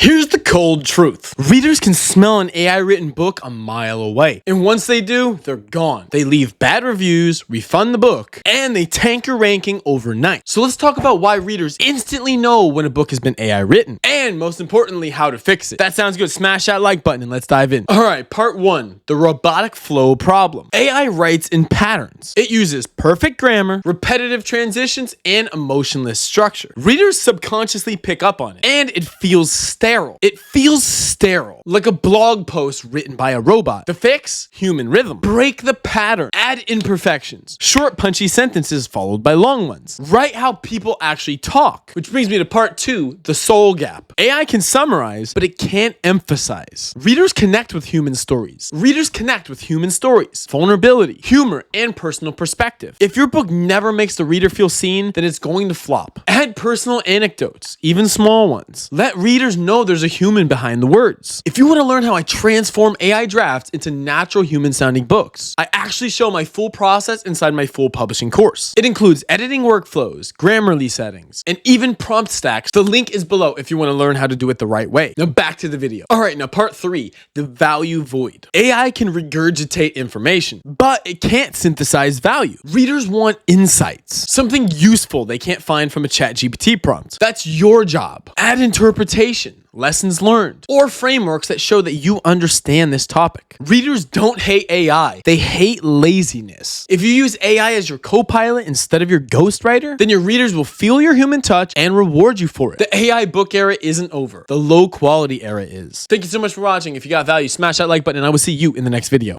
Here's the cold truth. Readers can smell an AI written book a mile away. And once they do, they're gone. They leave bad reviews, refund the book, and they tank your ranking overnight. So let's talk about why readers instantly know when a book has been AI written. And most importantly, how to fix it. That sounds good. Smash that like button and let's dive in. All right, part 1, the robotic flow problem. AI writes in patterns. It uses perfect grammar, repetitive transitions, and emotionless structure. Readers subconsciously pick up on it, and it feels sterile. It feels sterile, like a blog post written by a robot. The fix? Human rhythm. Break the pattern. Add imperfections. Short, punchy sentences followed by long ones. Write how people actually talk. Which brings me to part 2, the soul gap. AI can summarize, but it can't emphasize. Readers connect with human stories. Readers connect with human stories, vulnerability, humor, and personal perspective. If your book never makes the reader feel seen, then it's going to flop. Add personal anecdotes, even small ones. Let readers know there's a human behind the words. If you want to learn how I transform AI drafts into natural human-sounding books, I actually show my full process inside my full publishing course. It includes editing workflows, Grammarly settings, and even prompt stacks. The link is below if you want to learn how to do it the right way. Now back to the video. All right, now part 3, the value void. AI can regurgitate information, but it can't synthesize value. Readers want insights, something useful they can't find from a ChatGPT prompt. That's your job. Add interpretation, lessons learned, or frameworks that show that you understand this topic. Readers don't hate AI, they hate laziness. If you use AI as your co-pilot instead of your ghostwriter, then your readers will feel your human touch and reward you for it. The AI book era isn't over. The low quality era is. Thank you so much for watching. If you got value, smash that like button and I will see you in the next video.